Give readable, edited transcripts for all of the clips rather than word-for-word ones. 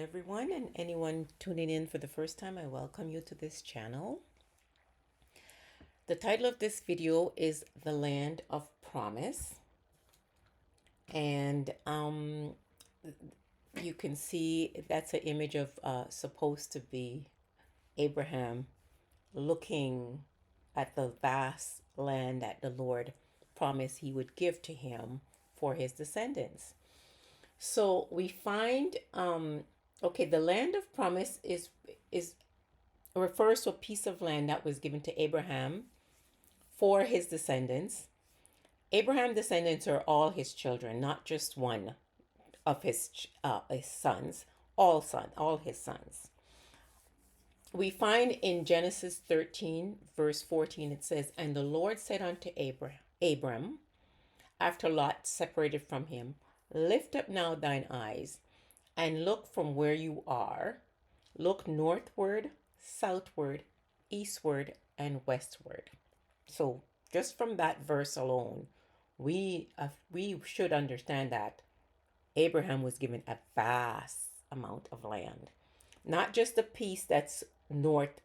everyone, and anyone tuning in for the first time, I welcome you to this channel. The title of this video is The Land of Promise, and you can see that's an image of supposed to be Abraham looking at the vast land that the Lord promised he would give to him for his descendants. So we find okay, the land of promise is refers to a piece of land that was given to Abraham for his descendants. Abraham's descendants are all his children, not just one of his sons, all his sons. We find in Genesis 13, verse 14, it says, "And the Lord said unto Abram, after Lot separated from him, Lift up now thine eyes, and look from where you are. Look northward, southward, eastward, and westward." So, just from that verse alone, we should understand that Abraham was given a vast amount of land, not just a piece that's north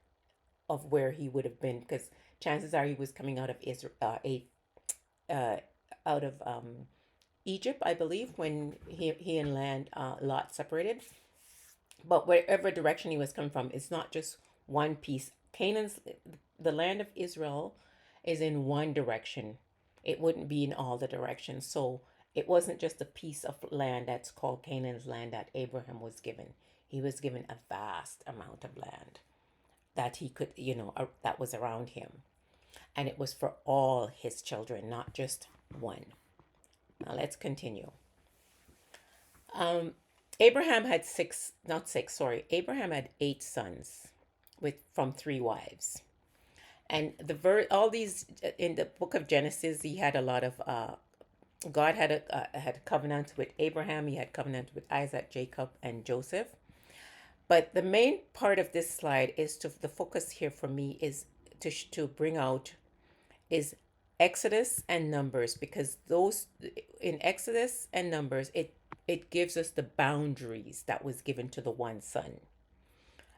of where he would have been, because chances are he was coming out of Israel, out of Egypt, I believe, when he and Lot separated. But wherever direction he was coming from, it's not just one piece. The land of Israel is in one direction. It wouldn't be in all the directions. So it wasn't just a piece of land that's called Canaan's land that Abraham was given. He was given a vast amount of land that he could, that was around him. And it was for all his children, not just one. Now let's continue. Abraham had Abraham had 8 sons from 3 wives. And all these in the book of Genesis, he had a lot of God had a covenant with Abraham. He had covenant with Isaac, Jacob, and Joseph. But the main part of this slide is the focus here for me is to bring out is Exodus and Numbers, because those in Exodus and Numbers it gives us the boundaries that was given to the one son,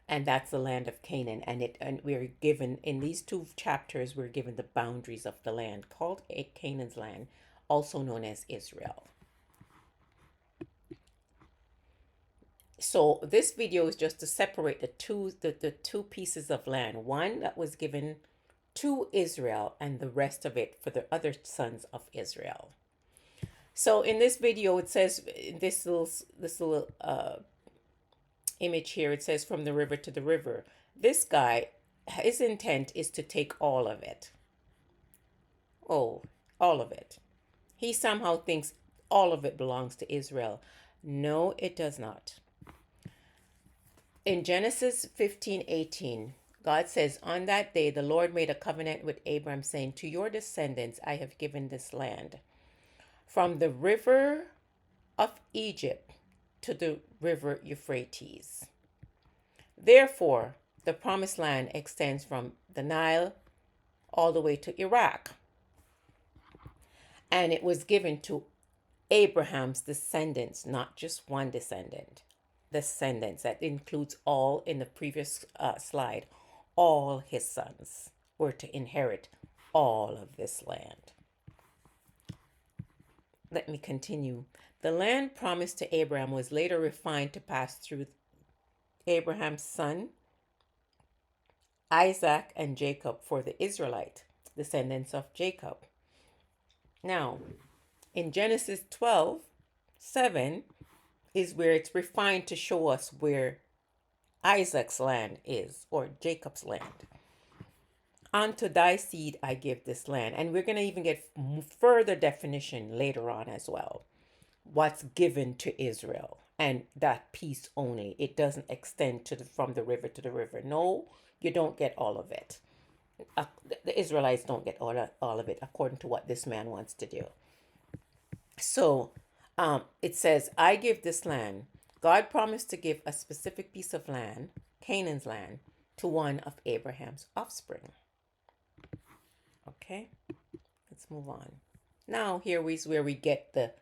and that's the land of Canaan. And we're given in these 2 chapters, we're given the boundaries of the land called Canaan's land, also known as Israel. So this video is just to separate the two pieces of land, one that was given to Israel and the rest of it for the other sons of Israel. So in this video, it says this little image here, it says from the river to the river. This guy, his intent is to take all of it. Oh, all of it. He somehow thinks all of it belongs to Israel. No, it does not. In Genesis 15:18, God says, "On that day the Lord made a covenant with Abram, saying, To your descendants I have given this land, from the river of Egypt to the river Euphrates." Therefore, the promised land extends from the Nile all the way to Iraq. And it was given to Abraham's descendants, not just one descendant. Descendants, that includes all in the previous slide. All his sons were to inherit all of this land. Let me continue. The land promised to Abraham was later refined to pass through Abraham's son, Isaac, and Jacob for the Israelite descendants of Jacob. Now, in Genesis 12:7 is where it's refined to show us where Isaac's land is, or Jacob's land. "Unto thy seed I give this land." And we're going to even get further definition later on as well. What's given to Israel, and that piece only. It doesn't extend from the river to the river. No, you don't get all of it. The Israelites don't get all of it according to what this man wants to do. So it says, "I give this land." God promised to give a specific piece of land, Canaan's land, to one of Abraham's offspring. Okay, let's move on. Now here is where we get the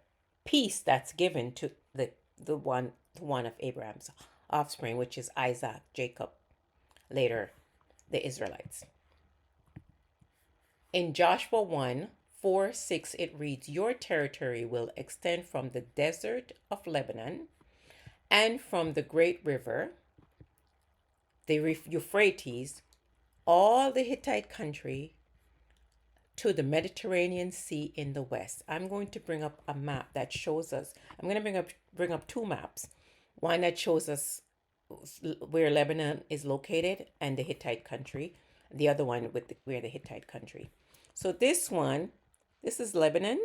piece that's given to the one of Abraham's offspring, which is Isaac, Jacob, later the Israelites. In Joshua 1:4-6, it reads, "Your territory will extend from the desert of Lebanon and from the great river, the Euphrates, all the Hittite country, to the Mediterranean Sea in the west." I'm going to bring up a map that shows us. I'm going to bring up two maps. One that shows us where Lebanon is located and the Hittite country. The other one with where the Hittite country. So this one, this is Lebanon.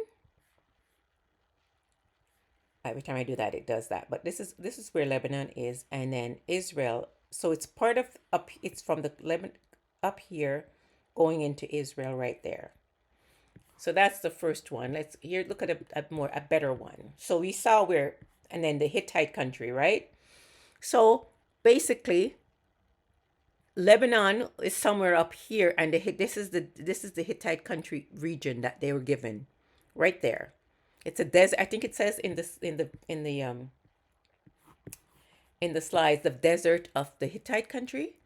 Every time I do that, it does that. But this is where Lebanon is, and then Israel. So it's part of up. It's from the Lebanon up here, going into Israel right there. So that's the first one. Let's here look at a better one. So we saw where, and then the Hittite country, right? So basically, Lebanon is somewhere up here, and this is the Hittite country region that they were given, right there. It's a desert. I think it says in the slides, the desert of the Hittite country.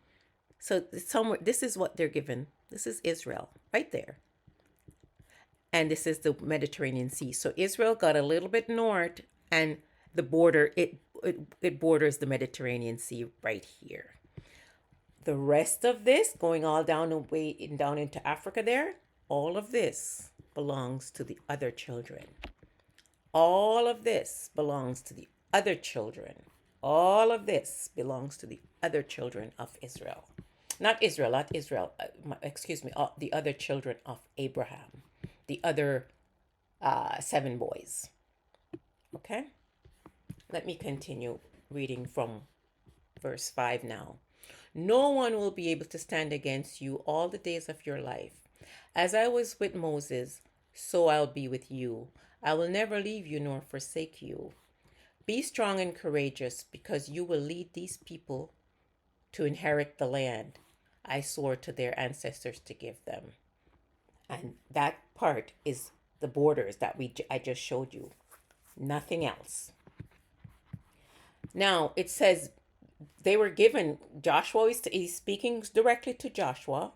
So somewhere, this is what they're given. This is Israel right there, and this is the Mediterranean Sea. So Israel got a little bit north, and the border it borders the Mediterranean Sea right here. The rest of this, going all down down into Africa there, all of this belongs to the other children. All of this belongs to the other children. All of this belongs to the other children of Israel. Not Israel, excuse me, the other children of Abraham. The other 7 boys. Okay? Let me continue reading from verse 5 now. "No one will be able to stand against you all the days of your life. As I was with Moses, so I'll be with you. I will never leave you nor forsake you. Be strong and courageous, because you will lead these people to inherit the land I swore to their ancestors to give them." And that part is the borders that I just showed you. Nothing else. Now it says they were given. Joshua is speaking directly to Joshua,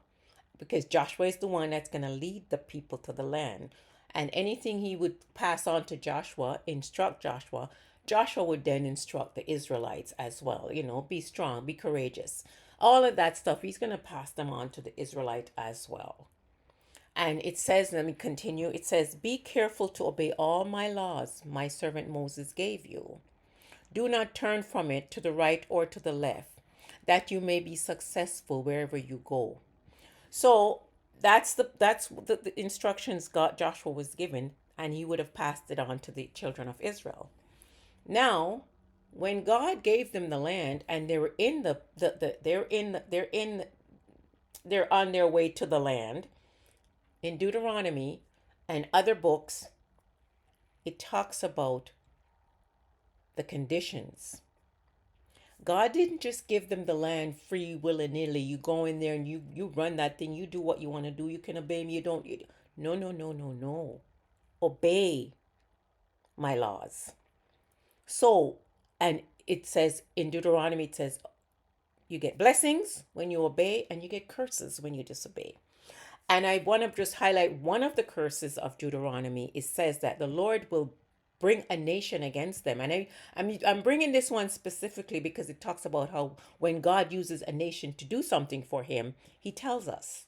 because Joshua is the one that's going to lead the people to the land. And anything he would pass on to Joshua, instruct Joshua, Joshua would then instruct the Israelites as well. Be strong, be courageous. All of that stuff, he's going to pass them on to the Israelite as well. And it says, let me continue. It says, "Be careful to obey all my laws my servant Moses gave you. Do not turn from it to the right or to the left, that you may be successful wherever you go." So that's the instructions Joshua was given, and he would have passed it on to the children of Israel. Now, when God gave them the land, and they were in they're on their way to the land, in Deuteronomy and other books, it talks about the conditions. God didn't just give them the land free, willy-nilly. You go in there and you run that thing. You do what you want to do. You can obey me. You don't. No, no, no, no, no. Obey my laws. So, and it says in Deuteronomy, it says you get blessings when you obey, and you get curses when you disobey. And I want to just highlight one of the curses of Deuteronomy. It says that the Lord will bring a nation against them. And I'm bringing this one specifically because it talks about how when God uses a nation to do something for him, he tells us.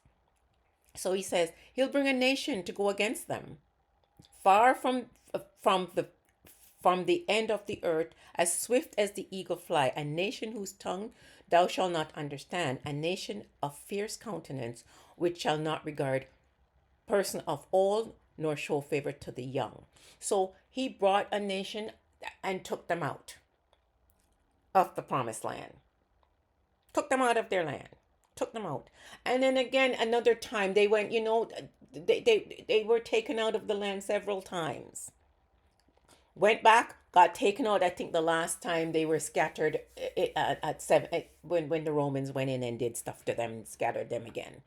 So he says he'll bring a nation to go against them, far from the end of the earth, as swift as the eagle fly, a nation whose tongue thou shalt not understand, a nation of fierce countenance, which shall not regard person of old, nor show favor to the young. So he brought a nation and took them out of the promised land. Took them out of their land. Took them out. And then again, another time they went, they were taken out of the land several times. Went back, got taken out. I think the last time they were scattered at 7, when the Romans went in and did stuff to them and scattered them again.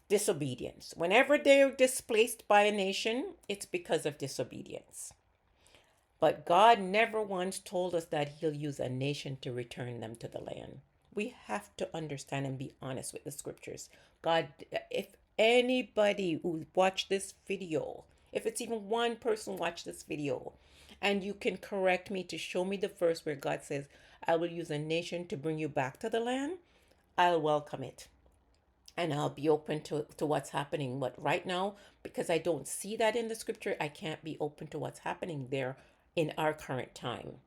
Disobedience. Whenever they're displaced by a nation, it's because of disobedience. But God never once told us that He'll use a nation to return them to the land. We have to understand and be honest with the scriptures. God, if anybody who watched this video, if it's even one person watched this video, and you can correct me to show me the verse where God says, I will use a nation to bring you back to the land, I'll welcome it. And I'll be open to what's happening. But right now, because I don't see that in the scripture, I can't be open to what's happening there in our current time.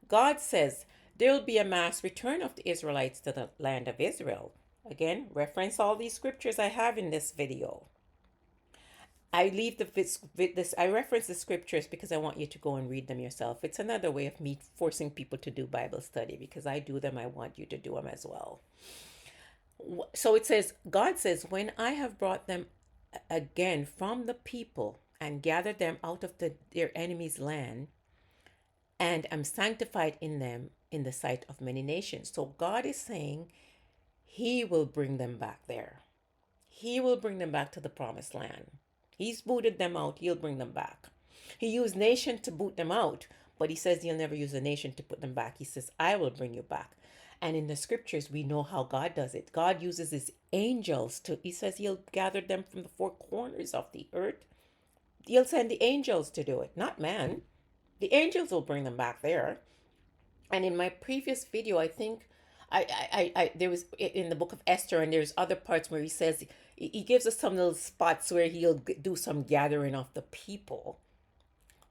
God says there will be a mass return of the Israelites to the land of Israel. Again, reference all these scriptures I have in this video. I leave this. I reference the scriptures because I want you to go and read them yourself. It's another way of me forcing people to do Bible study because I do them. I want you to do them as well. So it says, God says, when I have brought them again from the people and gathered them out of their enemy's land, and am sanctified in them in the sight of many nations. So God is saying He will bring them back there. He will bring them back to the promised land. He's booted them out. He'll bring them back. He used nation to boot them out, but He says He'll never use a nation to put them back. He says, I will bring you back. And in the scriptures, we know how God does it. God uses His angels to, He says He'll gather them from the four corners of the earth. He'll send the angels to do it, not man. The angels will bring them back there. And in my previous video, I think there was in the book of Esther, and there's other parts where he says he gives us some little spots where he'll do some gathering of the people,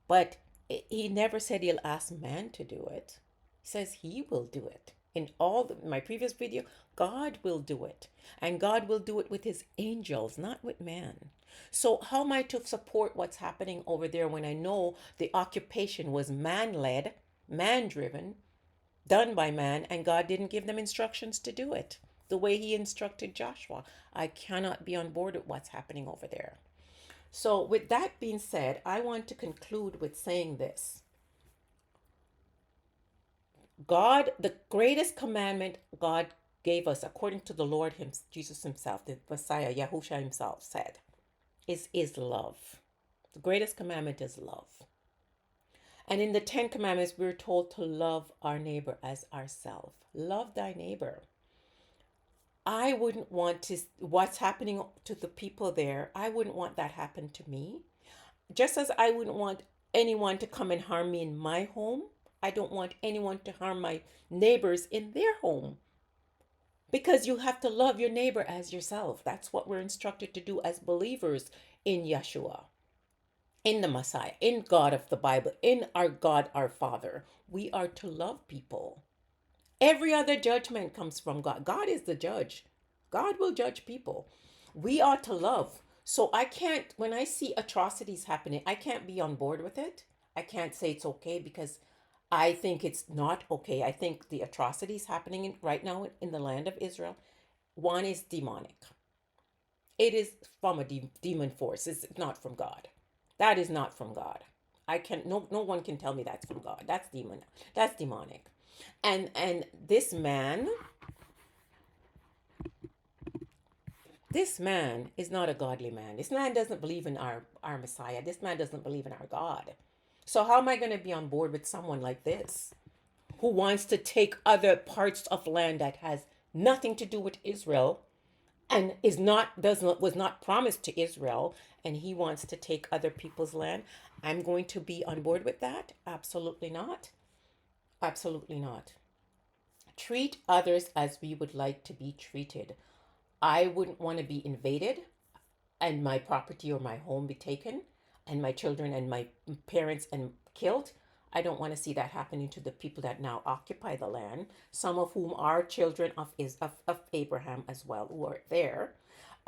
but he never said he'll ask man to do it. He says He will do it. In my previous video, God will do it, and God will do it with His angels, not with man. So how am I to support what's happening over there when I know the occupation was man-led, man-driven, done by man, and God didn't give them instructions to do it the way He instructed Joshua? I cannot be on board with what's happening over there. So with that being said, I want to conclude with saying this. God, the greatest commandment God gave us, according to the Lord Jesus Himself, the Messiah, Yahushua Himself said, is love. The greatest commandment is love. And in the 10 Commandments, we're told to love our neighbor as ourselves. Love thy neighbor. I wouldn't want what's happening to the people there, I wouldn't want that happen to me. Just as I wouldn't want anyone to come and harm me in my home, I don't want anyone to harm my neighbors in their home. Because you have to love your neighbor as yourself. That's what we're instructed to do as believers in Yeshua, in the Messiah, in God of the Bible, in our God, our Father. We are to love people. Every other judgment comes from God. God is the judge. God will judge people. We are to love. So I can't, when I see atrocities happening, I can't be on board with it. I can't say it's okay because I think it's not okay. I think the atrocities happening right now in the land of Israel, one is demonic. It is from a demon force. It's not from God. That is not from God. No one can tell me that's from God. That's demon. That's demonic. And this man is not a godly man. This man doesn't believe in our Messiah. This man doesn't believe in our God. So how am I going to be on board with someone like this who wants to take other parts of land that has nothing to do with Israel and was not promised to Israel, and he wants to take other people's land? I'm going to be on board with that? Absolutely not. Absolutely not. Treat others as we would like to be treated. I wouldn't want to be invaded and my property or my home be taken and my children and my parents and killed. I don't want to see that happening to the people that now occupy the land, some of whom are children of Abraham as well, who are there.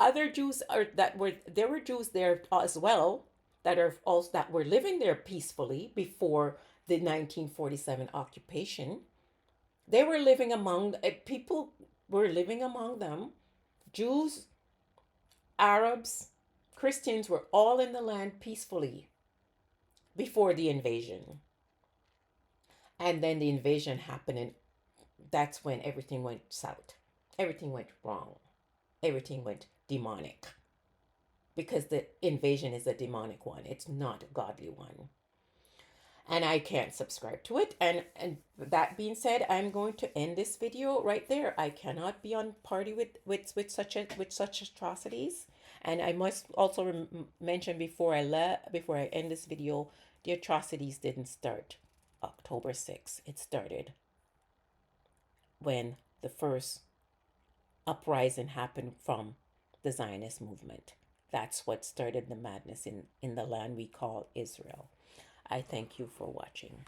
Other Jews there were Jews there as well that were living there peacefully before the 1947 occupation. They were living among people were living among them. Jews, Arabs, Christians were all in the land peacefully before the invasion. And then the invasion happened, and that's when everything went south. Everything went wrong. Everything went demonic. Because the invasion is a demonic one. It's not a godly one. and I can't subscribe to it. And that being said, I'm going to end this video right there. I cannot be on party with such atrocities. And I must also mention before I end this video, the atrocities didn't start October 6th. It started when the first uprising happened from the Zionist movement. That's what started the madness in the land we call Israel. I thank you for watching.